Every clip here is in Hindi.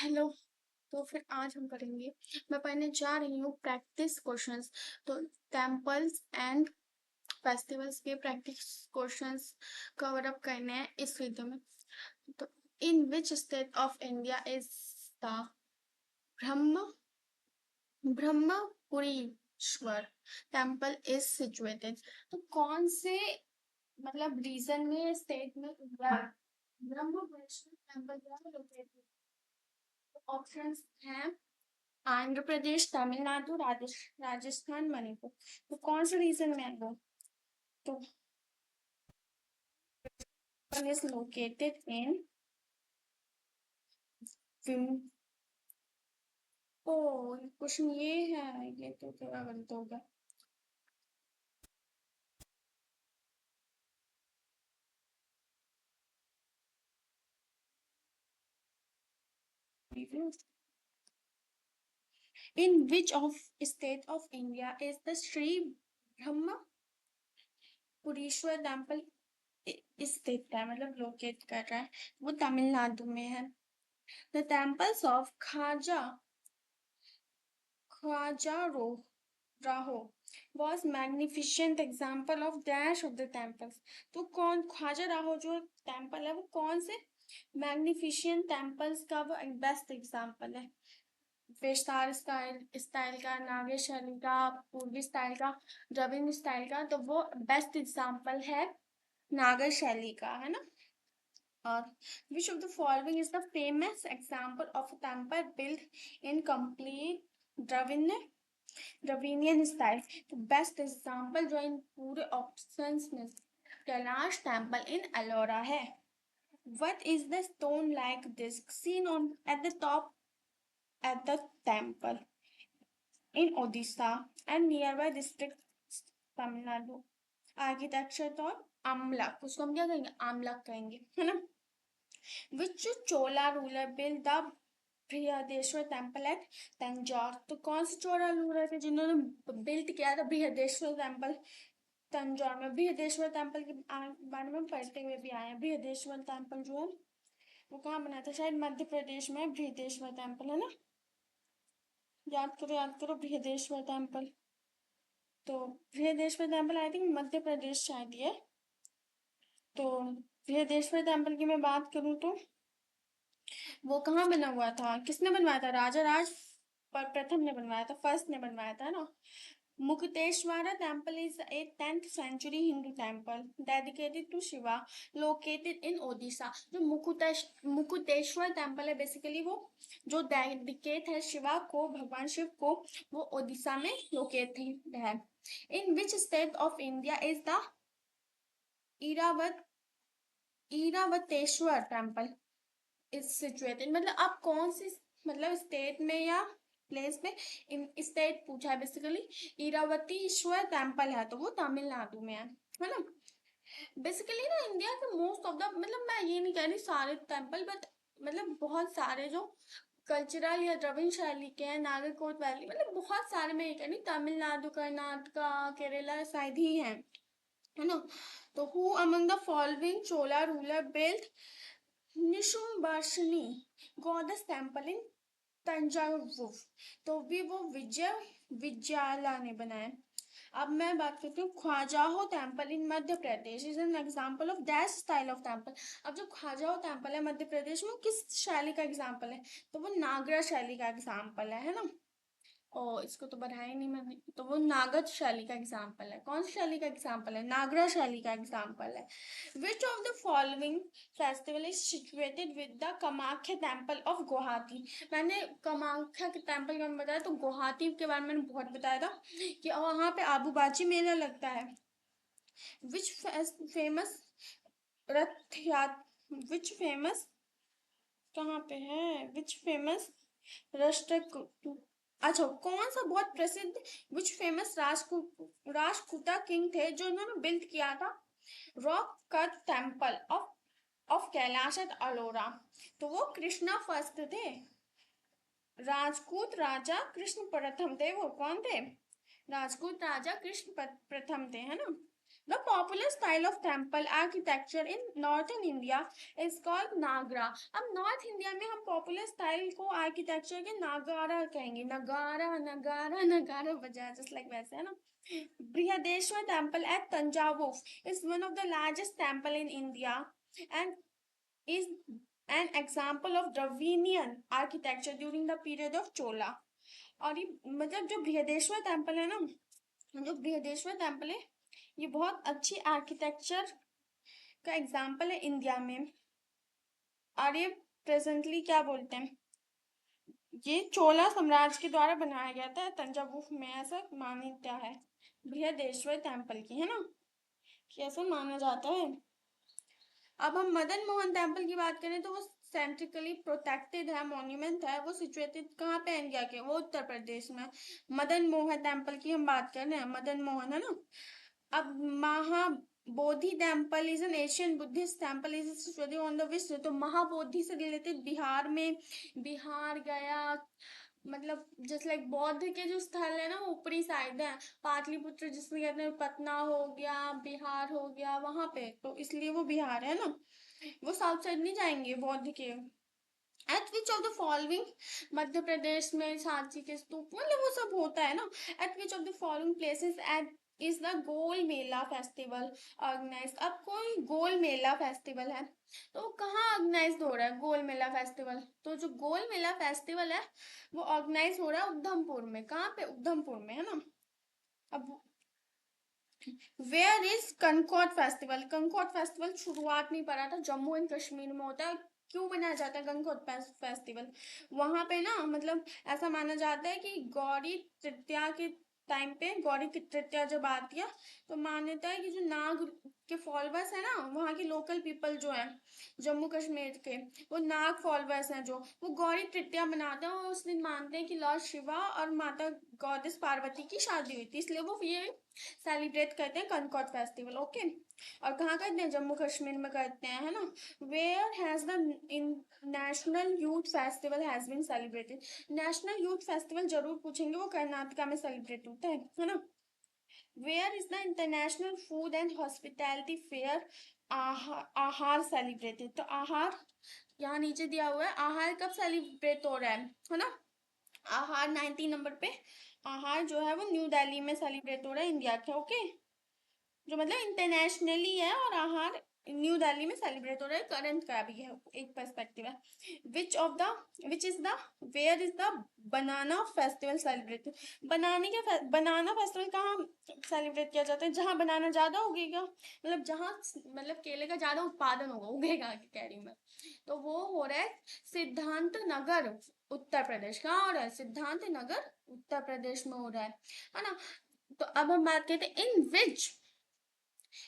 हेलो। तो फिर आज हम करेंगे, मैं पढ़ने जा रही हूँ प्रैक्टिस क्वेश्चंस। तो टेम्पल्स एंड फेस्टिवल्स के प्रैक्टिस क्वेश्चंस कवर अप करने हैं इस वीडियो में। तो in which state of India is the Brahma Brahmapurishwara temple is situated. तो कौन से मतलब रीजन में स्टेट में ब्रह्मपुरेश्वर टेम्पल लोकेटेड? ऑप्शंस हैं आंध्र प्रदेश, तमिलनाडु, राजस्थान, मणिपुर। तो कौन से रीजन में है वो? तो is located in Vim- ओ क्वेश्चन ये है, ये तो थोड़ा गलत हो गया। In which of state of India is the Sri Brahma Purishwar temple स्थित है, मतलब लोकेट कर रहा है? वो तमिलनाडु में है। द टेम्पल्स ऑफ ख्वाजा राहो was magnificent example of dash of the temples। तो कौन ख्वाजा राहो जो टेम्पल है वो कौन से मैग्निफिशियंट टेम्पल्स का वो बेस्ट एग्जाम्पल है? विस्तार स्टाइल का, नागे शैली का, पूर्वी स्टाइल का, द्रविड़ स्टाइल का। तो वो बेस्ट एग्जाम्पल है नागर शैली का, है ना। और which of the following is the famous example of a temple built in complete Dravid Dravidian style? तो बेस्ट एग्जाम्पल जो इन पूरे ऑप्शंस में कैलाश टेम्पल इन एलोरा है। What is the stone like disc seen on at the top at the temple in Odisha and nearby districts Tamil Nadu? Architecture तो आमलक, उसको हम क्या कहेंगे? आमलक कहेंगे, है ना। Which chola ruler built the Brihadeshwara temple at Tanjore? तो कौन से चोला रूलर थे जिन्होंने बिल्ट किया था बृहदेश्वर टेम्पल तंजौर में? बृहदेश्वर टेम्पल के बारे में पढ़ते हुए भी आए हैं। बृहदेश्वर टेम्पल जो है वो कहाँ बना था? शायद मध्य प्रदेश में बृहदेश्वर टेम्पल, है ना। याद करो बृहदेश्वर टेम्पल। तो Brihadeshwara temple I think Madhya Pradesh शायद ये। तो बृहदेश्वर टेम्पल की मैं बात करूँ तो वो कहाँ बना हुआ था, किसने बनवाया था? राजा राज पर प्रथम ने बनवाया था, फर्स्ट ने बनवाया था ना। Mukteshwara temple is a 10th century Hindu temple dedicated to Shiva located in Odisha. जो मुकुटेश्वर टेम्पल है बेसिकली वो जो डेडिकेट है शिवा को, भगवान शिव को, वो ओडिशा में लोकेटेड है। In which state of India is the Iravat Iravateshwar temple is situated? मतलब आप कौन सी मतलब स्टेट में या प्लेस में, इन स्टेट पूछा है बेसिकली। इरावतीश्वर टेम्पल है तो वो तमिलनाडु में है ना। बेसिकली ना इंडिया के मोस्ट ऑफ द, मतलब मैं ये नहीं कह रही सारे टेम्पल, बट मतलब बहुत सारे जो कल्चरल या द्रविड़ शैली के हैं, नागरकोट वैली, मतलब बहुत सारे, मैं ये कह रही तमिलनाडु, कर्नाटका, केरला साइड ही है ना। तो who among the following Chola ruler built Nishumbashani goddess temple in Thanjavur? तो भी वो विजयाला ने बनाया। अब मैं बात करती हूँ Khajuraho temple in Madhya Pradesh is an example of that style of temple. अब जो ख्वाजाहो टेम्पल है मध्य प्रदेश में, किस शैली का एग्जाम्पल है? तो वो नागरा शैली का एग्जाम्पल है ना। ओ इसको तो बढ़ाया ही नहीं मैंने। तो वो नागद शैली का एग्जाम्पल है। कौन सी शैली का एग्जाम्पल है? नागरा शैली का एग्जाम्पल है। विच of the following festival is situated with the Kamakhya temple of Guwahati? मैंने कामाख्या के टेम्पल के बारे में बताया, तो गुवाहाटी के बारे में मैंने बहुत बताया था कि वहाँ पे आबूबाची मेला लगता है। विच फेमस रथ यात्रा, विच फेमस कहाँ पे है? विच फेमस राष्ट्र, अच्छा कौन सा बहुत प्रसिद्ध विच फेमस राजपूता किंग थे जो इन्होंने बिल्ड किया था rock cut temple of Kailash at Ellora? तो वो कृष्णा फर्स्ट थे। राजपूत राजा कृष्ण प्रथम थे। वो कौन थे? राजपूत राजा कृष्ण प्रथम थे, है ना। The popular style of temple architecture in northern India is called Nagra. अब नॉर्थ इंडिया में हम पॉपुलर स्टाइल को आर्किटेक्चर के नागारा कहेंगे, नगारा नगारा नगारा बजा, जस्ट लाइक वैसे, है ना. Brihadeshwar temple at Tanjavur is one of the largest temple in India and is an example of Dravidian architecture during the period of Chola. और ये मतलब जो बृहदेश्वर टेम्पल है ना, जो बृहदेश्वर टेम्पल है, ये बहुत अच्छी आर्किटेक्चर का एग्जाम्पल है इंडिया में. और ये प्रेजेंटली क्या बोलते हैं, ये चोला साम्राज्य के द्वारा बनाया गया था तंजावुर में, ऐसा मान्यता है बृहदेश्वर टेम्पल की, है ना, कि ऐसा माना जाता है. अब हम मदन मोहन टेम्पल की बात करें तो वो सेंट्रिकली प्रोटेक्टेड है, मॉन्यूमेंट है, वो सिचुएटेड कहाँ पे इंडिया के, वो उत्तर प्रदेश में. मदन मोहन टेम्पल की हम बात कर रहे हैं, मदन मोहन, है ना. अब Mahabodhi temple is an Asian Buddhist temple is situated on the west. तो महाबोधि से रिलेटेड बिहार में, बिहार गया, मतलब जैसे लाइक बौद्ध के जो स्थल है ना वो ऊपरी साइड है, पाटलिपुत्र जिसमें कहते हैं, पटना हो गया, बिहार हो गया, वहां पे, तो इसलिए वो बिहार है ना. वो साउथ साइड नहीं जाएंगे बौद्ध के. At which of the following, Madhya Pradesh में सांची के स्तूप, मतलब वो सब होता है ना. At which of the following places at is the Gol Mela festival organise. अब कोई गोल मेला फेस्टिवल है तो कहाँ ऑर्गेनाइज हो रहा है गोल मेला फेस्टिवल, तो जो गोल मेला फेस्टिवल है वो ऑर्गेनाइज हो रहा है उधमपुर में. कहाँ पे, उधमपुर में, है ना. अब वेयर इज कंकॉर्ड फेस्टिवल. कंकॉर्ड फेस्टिवल शुरुआत में पड़ा था, जम्मू एंड कश्मीर में होता है. क्यों मनाया जाता है कंकॉर्ड फेस्टिवल, वहां पे ना, मतलब ऐसा माना जाता है कि गौरी तृतीया के टाइम पे, गौरी की तृतीया जब आती है तो मान्यता है कि जो नाग के फॉलोअर्स है ना, वहाँ के लोकल पीपल जो है जम्मू कश्मीर के, वो नाग फॉलोअर्स हैं, जो वो गौरी तृतीया मनाते हैं, और उस दिन मानते हैं कि लॉर्ड शिवा और माता गॉडेस पार्वती की शादी हुई थी, इसलिए वो ये सेलिब्रेट करते हैं कनकॉट फेस्टिवल. ओके. और कहाँ करते हैं, जम्मू कश्मीर में करते हैं, है ना. Where has the national youth festival has been celebrated. National youth festival जरूर पूछेंगे, वो कर्नाटका में सेलिब्रेट होता है ना. Where is the international food and hospitality fair Aahar celebrated. तो आहार यहाँ नीचे दिया हुआ है, आहार कब सेलिब्रेट हो रहा है ना. आहार 19 नंबर पे, आहार जो है वो न्यू दिल्ली में सेलिब्रेट हो रहा है इंडिया के. ओके. जो मतलब इंटरनेशनली है, और आहार न्यू दिल्ली में सेलिब्रेट हो रहा है, करंट का भी है, एक पर्सपेक्टिव है. Which is the where is the banana festival celebrated. Banana festival कहाँ सेलिब्रेट किया जाता है, जहाँ बनाना ज्यादा उगेगा, मतलब जहाँ, मतलब केले का ज्यादा उत्पादन होगा, उगेगा कह रही हूँ मैं, तो वो हो रहा है सिद्धांत नगर, उत्तर प्रदेश. कहाँ हो रहा है, सिद्धांत नगर उत्तर प्रदेश में हो रहा है ना. तो अब हम बात करते हैं, इन विच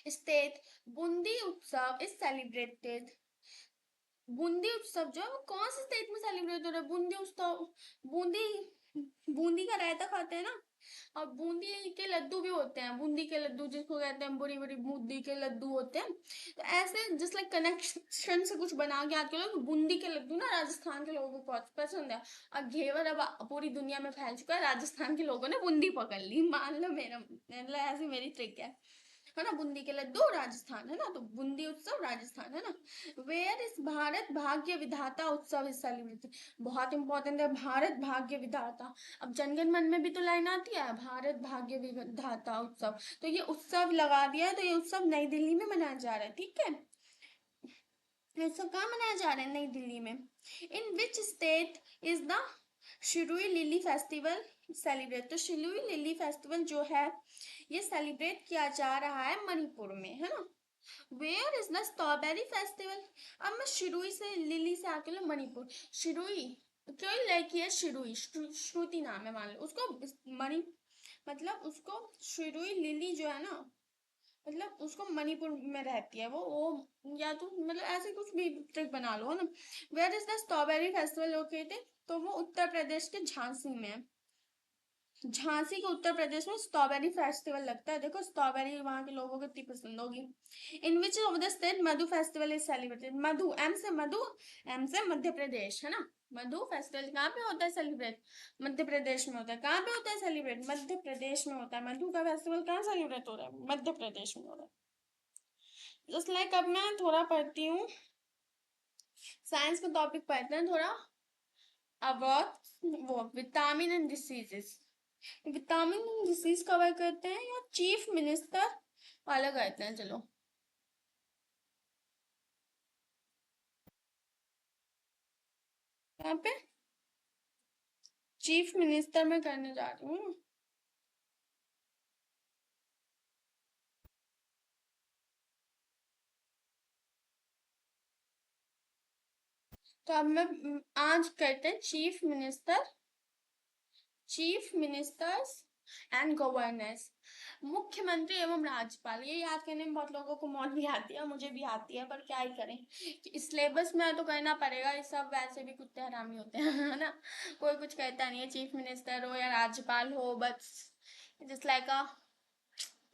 स्टेट बूंदी उत्सव इज सेलिब्रेटेड. बूंदी उत्सव जो है वो कौन से स्टेट में सेलिब्रेट हो रहा है, बूंदी उत्सव. बूंदी, बूंदी का रायता खाते हैं ना, और बूंदी के लड्डू भी होते हैं, बूंदी के लड्डू जिसको कहते हैं, बड़ी बड़ी बूंदी के लड्डू होते हैं. तो ऐसे जस्ट लाइक कनेक्शन से कुछ बना के आके लोग, बूंदी के लड्डू ना राजस्थान के लोगों को बहुत पसंद है, और घेवर अब पूरी दुनिया में फैल चुका है, राजस्थान के लोगों ने बूंदी पकड़ ली, मान लो मेरा, मतलब ऐसी मेरी ट्रिक है ना. बूंदी के लड्डू राजस्थान, है ना, तो बूंदी उत्सव राजस्थान, है ना. वेयर इज भारत भाग्य विधाता उत्सव इज सेलिब्रेटेड. बहुत इंपॉर्टेंट है, भारत भाग्य विधाता. अब जनगण मन में भी तो लाइन आती है, भारत भाग्य विधाता उत्सव, तो ये उत्सव लगा दिया है, तो ये उत्सव नई दिल्ली में मनाया जा रहा है. ठीक है, ये उत्सव कहाँ मनाया जा रहा है, नई दिल्ली में. In which state is the Shirui lily festival celebrate. तो शिरुई लिली फेस्टिवल जो है ये सेलिब्रेट किया जा रहा है मणिपुर में, है ना. Where is the strawberry festival. अब मैं शिरुई से, लिली से आके लो मणिपुर. शिरुई, क्यों लड़की है शिरुई, श्रुति नाम है मान लो उसको, मणि, मतलब उसको शिरुई लिली जो है ना, मतलब उसको मणिपुर में रहती है वो या तो मतलब ऐसे कुछ भी ट्रिक बना लो, है ना. Where is the strawberry festival located, तो वो उत्तर प्रदेश के झांसी में है. झांसी के उत्तर प्रदेश में स्ट्रॉबेरी फेस्टिवल लगता है। देखो स्ट्रॉबेरी वहां के लोगों को कितनी पसंद होगी। In which of the state Madhu festival is celebrated? Madhu, M से मधु, एम से मध्य प्रदेश, है ना। मधु फेस्टिवल कहाँ पे होता है सेलिब्रेट? मध्य प्रदेश में होता है। कहाँ पे होता है सेलिब्रेट? मध्य प्रदेश में होता है। मधु का फेस्टिवल कहाँ सेलिब्रेट हो रहा है? मध्य प्रदेश में हो रहा है। जस्ट लाइक अब मैं थोड़ा पढ़ती हूँ, साइंस का टॉपिक पढ़ते हैं थोड़ा अबाउट वो vitamin and diseases. Vitamin disease cover करते हैं या चीफ मिनिस्टर वाला करते हैं? चलो यहाँ पे चीफ मिनिस्टर में करने जा रही हूँ। तो अब मैं आज करते हैं चीफ मिनिस्टर्स एंड गवर्नर्स। मुख्यमंत्री एवं राज्यपाल, ये याद करने में बहुत लोगों को मौत भी आती है, मुझे भी आती है, पर क्या ही करें, सिलेबस में तो करना पड़ेगा। ये सब वैसे भी कुत्ते हरामी होते हैं, है ना। कोई कुछ कहता नहीं है, चीफ मिनिस्टर हो या राज्यपाल हो, बस जस्ट लाइक अ,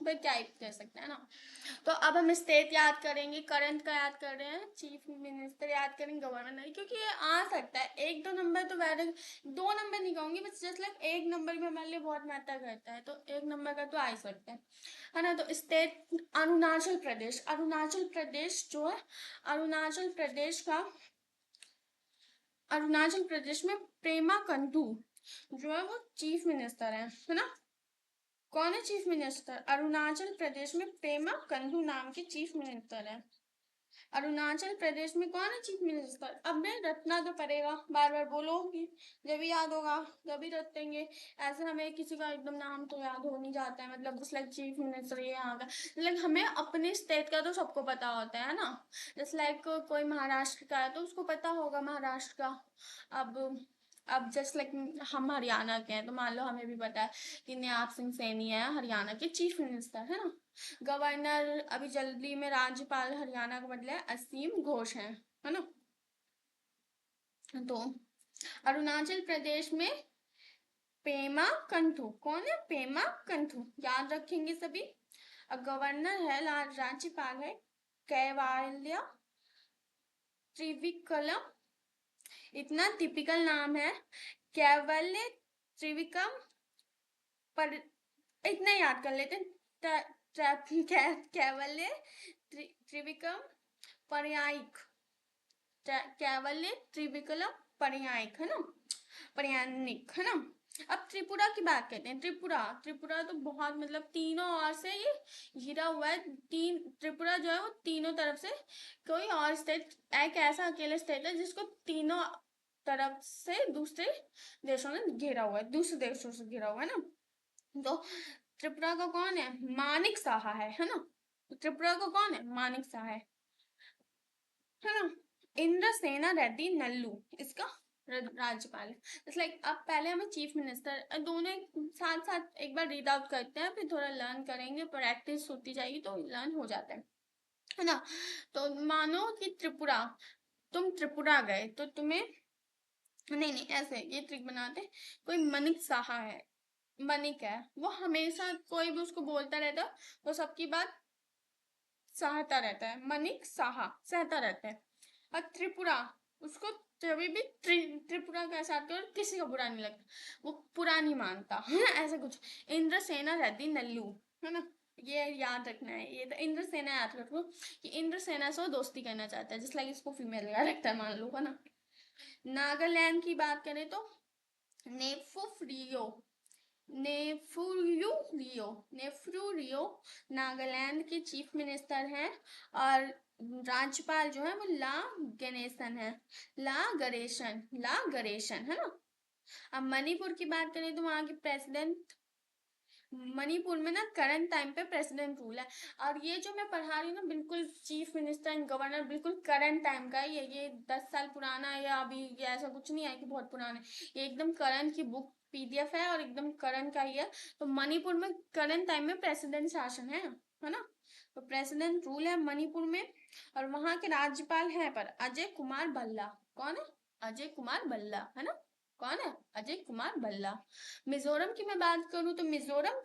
भाई क्या ही कह सकते हैं ना। तो अब हम स्टेट याद करेंगे, करंट का याद कर रहे हैं, चीफ मिनिस्टर याद करेंगे, गवर्नर नहीं, क्योंकि ये आ सकता है। एक दो नंबर तो वैसे, दो नंबर नहीं कहूंगी, बस जस्ट लाइक एक नंबर भी हमारे लिए बहुत मैटर करता है, तो एक नंबर का तो आ ही सकता है ना। तो स्टेट अरुणाचल प्रदेश, अरुणाचल प्रदेश जो है, अरुणाचल प्रदेश का, अरुणाचल प्रदेश में प्रेमा कंटू जो है वो चीफ मिनिस्टर है ना। कौन है चीफ मिनिस्टर? अरुणाचल प्रदेश में पेमा कंधू नाम के चीफ मिनिस्टर है। अरुणाचल प्रदेश में कौन है चीफ मिनिस्टर? अब मैं रटना तो पड़ेगा, बार बार बोलोगी जब भी याद होगा तभी रटेंगे। ऐसे हमें किसी का एकदम नाम तो याद हो नहीं जाता है, मतलब जस्ट लाइक चीफ मिनिस्टर ये यहाँ का, लाइक हमें अपने स्टेट का तो सबको पता होता है ना। जस्ट लाइक कोई महाराष्ट्र का है तो उसको पता होगा महाराष्ट्र का। अब जस्ट लाइक हम हरियाणा के हैं तो मान लो हमें भी पता है कि नयाब सिंह सैनी है हरियाणा के चीफ मिनिस्टर, है ना। गवर्नर अभी जल्दी में राज्यपाल हरियाणा का बदला है, असीम घोष है ना। तो अरुणाचल प्रदेश में पेमा कंठू, कौन है? पेमा कंठू याद रखेंगे सभी। गवर्नर है, राज्यपाल है कैवाल्या त्रिविक्रम, इतना टिपिकल नाम है, कैवल्य त्रिविक्रम, पर इतना याद कर लेते हैं, कैवल्य त्रिविक्रम पर्यायिक, कैवल्य त्रिविक्रम पर्यायिक, है ना, पर्यानिक, है ना। अब त्रिपुरा की बात करते हैं। त्रिपुरा, त्रिपुरा तो बहुत मतलब तीनों ओर से ये घिरा हुआ है। तीन त्रिपुरा जो है वो तीनों तरफ से, कोई और स्टेट एक ऐसा अकेला स्टेट है जिसको तीनों तरफ से दूसरे देशों ने घेरा हुआ है, दूसरे देशों से घिरा हुआ है ना। तो त्रिपुरा का कौन है? मानिक साहा है ना। त्रिपुरा का कौन है? मानिक साहा है ना। इंद्रसेना रेड्डी नल्लू इसका राज्यपाल है। इट्स लाइक अब पहले हमें चीफ मिनिस्टर दोनों साथ साथ एक बार रीड आउट करते हैं, फिर थोड़ा लर्न करेंगे, प्रैक्टिस होती जाएगी तो लर्न हो जाता है ना। तो मानो कि त्रिपुरा, तुम त्रिपुरा गए तो तुम्हें, नहीं नहीं ऐसे ये ट्रिक बनाते, कोई मनिक साहा है, मनिक है, वो हमेशा कोई भी उसको बोलता रहता है, वो सबकी बात सहता रहता है, मनिक साहा सहता रहता है। और त्रिपुरा, उसको कभी भी त्रिपुरा के साथ कर किसी का बुरा नहीं लगता, वो पुरा नहीं मानता, है ना, ऐसा कुछ। इंद्रसेना रहती नल्लू, है ना, ये याद रखना है। ये तो इंद्रसेना याद रखो कि इंद्रसेना से वो दोस्ती करना चाहता है, जिस लाइक इसको फीमेल कैरेक्टर मान लो, है ना। नागालैंड की बात करें तो नेफुफ्रियो, नेफ्रू रियो नागालैंड के चीफ मिनिस्टर हैं। और राज्यपाल जो है वो ला गणेशन है, ला गणेशन है ना। अब मणिपुर की बात करें तो वहां के प्रेसिडेंट, मणिपुर में ना करंट टाइम पे प्रेसिडेंट रूल है। और ये जो मैं पढ़ा रही हूँ ना, बिल्कुल चीफ मिनिस्टर एंड गवर्नर बिल्कुल करंट टाइम का ही है, ये 10 साल पुराना है या अभी ये ऐसा कुछ नहीं है कि बहुत पुराना है, ये एकदम करंट की बुक पीडीएफ है और एकदम करंट का ही है। तो मणिपुर में करंट टाइम में प्रेसिडेंट शासन है ना। तो प्रेसिडेंट रूल है मणिपुर में। और वहां के राज्यपाल हैं पर अजय कुमार भल्ला, कौन है? अजय कुमार भल्ला, है ना। कौन है? अजय कुमार भल्ला। मिजोरम की मैं बात करूं तो मिजोरम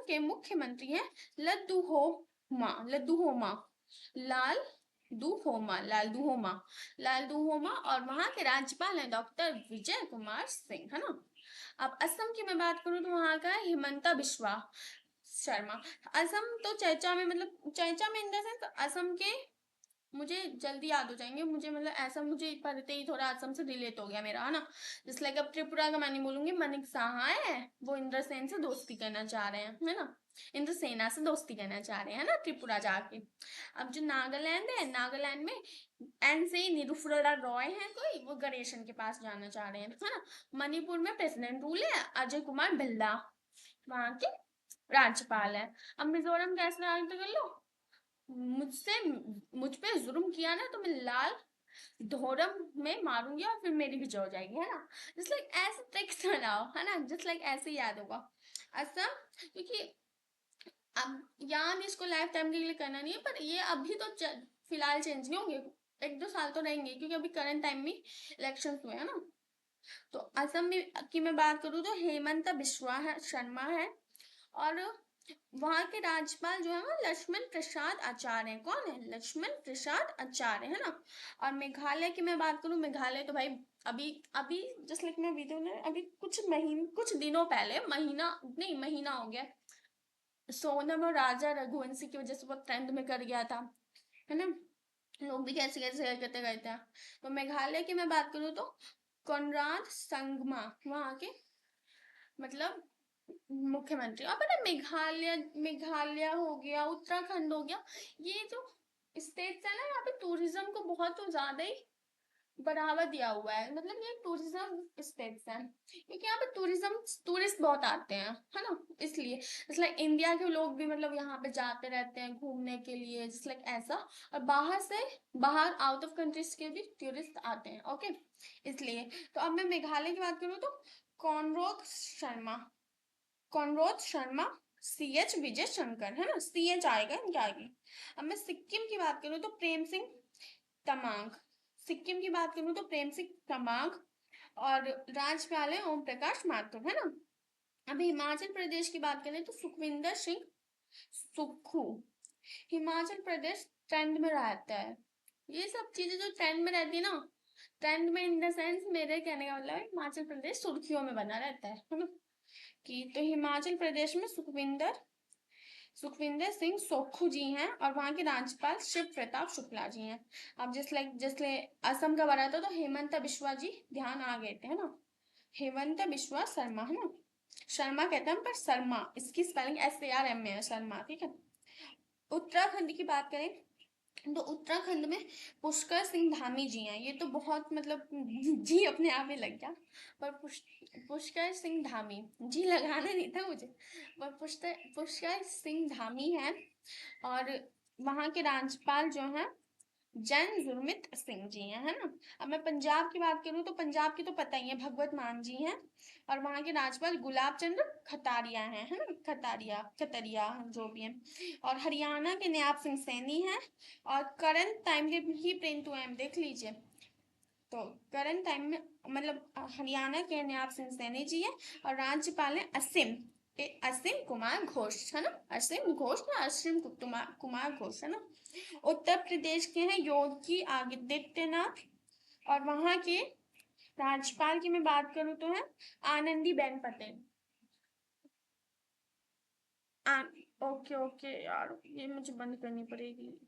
के मुख्यमंत्री हैं लद्दुहोमा लाल दुहोमा और वहां के राज्यपाल हैं डॉक्टर विजय कुमार सिंह, है ना। अब असम की मैं बात करूं तो वहां का है हिमंता बिश्वा शर्मा। असम तो चर्चा में, मतलब चर्चा में इन द सेंस असम के, मुझे जल्दी याद हो जाएंगे, मुझे मतलब ऐसा मुझे पढ़ते ही थोड़ा असम से रिलेट हो गया मेरा, है ना। जैसे लाइक अब त्रिपुरा का मैं नहीं बोलूंगी, मनिक साहा है, वो इंद्रसेन से दोस्ती करना चाह रहे हैं, है ना। इंद्रसेना से दोस्ती करना चाह रहे हैं ना त्रिपुरा जाके। अब जो नागालैंड है, नागालैंड में एन से निरुफुरा रॉय है कोई, वो गणेशन के पास जाना चाह रहे हैं, है ना। मणिपुर में प्रेसिडेंट रूल है, अजय कुमार बिल्ला वहां के राज्यपाल है। अब मिजोरम कैसे राज्य कर लो, मुझसे मुझ पे जुर्म किया ना तो मैं लाल धोरम में मारूंगी और फिर मेरी विजय हो जाएगी, है ना। जस्ट लाइक ऐसे ट्रिक्स बनाओ, है ना, जस्ट लाइक ऐसे ही याद होगा। असम, क्योंकि अब याद इसको लाइफ टाइम के लिए करना नहीं है, पर ये अभी तो फिलहाल चेंज नहीं होंगे, 1-2 साल तो रहेंगे, क्योंकि अभी करंट टाइम में इलेक्शन हुए, है ना। तो असम में की मैं बात करूँ तो हेमंत बिश्वा है शर्मा है, और वहां के राज्यपाल जो है वो लक्ष्मण प्रसाद आचार्य हैं। कौन है? लक्ष्मण प्रसाद आचार्य, है ना। और मेघालय की मैं बात करूं, मेघालय तो भाई अभी अभी जस्ट लाइक मैं वीडियो ने अभी कुछ दिनों पहले, महीना हो गया, सोनम और राजा रघुवंशी की वजह से बहुत ट्रेंड में कर गया था, है ना। लोग भी कैसे कैसे हरकतें करते हैं। तो मेघालय की मैं बात करूँ तो कोनराड संगमा वहां के मतलब मुख्यमंत्री। और पता है मेघालय मेघालय हो गया, उत्तराखंड हो गया, ये जो स्टेट्स है ना, यहाँ पे टूरिज्म को बहुत ज्यादा ही बढ़ावा दिया हुआ है, मतलब ये टूरिज्म स्टेट्स हैं, क्योंकि यहाँ पे टूरिस्ट बहुत आते हैं, है ना। इसलिए जैसे लाइक इंडिया के लोग भी मतलब यहाँ पे जाते रहते हैं घूमने के लिए, जैसे लाइक ऐसा। और बाहर आउट ऑफ कंट्रीज के भी टूरिस्ट आते हैं, ओके। इसलिए तो अब मैं मेघालय की बात करूँ तो conrod Sharma conrod Sharma, CH Vijay Shankar, है ना, CH आएगा इनके आगे। अब मैं सिक्किम की बात करूँ तो प्रेम सिंह तमांग। सिक्किम की बात करूँ तो प्रेम सिंह तमांग, और राज्यपाल है ओम प्रकाश माथुर, है ना। अब हिमाचल प्रदेश की बात करें तो सुखविंदर सिंह सुक्खू। हिमाचल प्रदेश ट्रेंड में रहता है, ये सब चीजें जो ट्रेंड में रहती है ना, ट्रेंड में इन द सेंस मेरे कहने का मतलब है हिमाचल प्रदेश सुर्खियों में बना रहता है ना। कि तो हिमाचल प्रदेश में सुखविंदर सिंह सोखू जी हैं, और वहाँ के राज्यपाल शिव प्रताप शुक्ला जी हैं। अब जैसे असम का बना था तो हेमंत बिश्वा जी ध्यान आ गए थे, है ना। हेमंत बिश्वा शर्मा, है ना। शर्मा कहते हैं पर शर्मा इसकी स्पेलिंग SARM में है, शर्मा, ठीक है। उत्तराखंड की बात करें तो उत्तराखंड में पुष्कर सिंह धामी जी हैं, ये तो बहुत मतलब जी अपने आप ही लग गया, पर पुष्कर सिंह धामी जी लगाना नहीं था मुझे, पर पुष्कर सिंह धामी हैं। और वहाँ के राज्यपाल जो हैं जैन गुरमीत सिंह जी हैं, है ना। अब मैं पंजाब की बात करूँ तो पंजाब की तो पता ही है, भगवत मान जी हैं, और वहाँ के राज्यपाल गुलाब चंद्र खतारिया हैं, है ना, खतरिया जो भी हैं। और हरियाणा के नायब सिंह सैनी हैं, और करंट टाइम के ही प्रिंट हुए हैं, देख लीजिए। तो करंट टाइम में मतलब हरियाणा के नायब सिंह सैनी जी हैं, और राज्यपाल हैं असीम कुमार घोष, है ना। असीम घोष ना असीम कुमार घोष, है ना। उत्तर प्रदेश के हैं योगी आदित्यनाथ, और वहां के राज्यपाल की मैं बात करूँ तो है आनंदी बेन पटेल। आ, ओके ओके यार, ये मुझे बंद करनी पड़ेगी।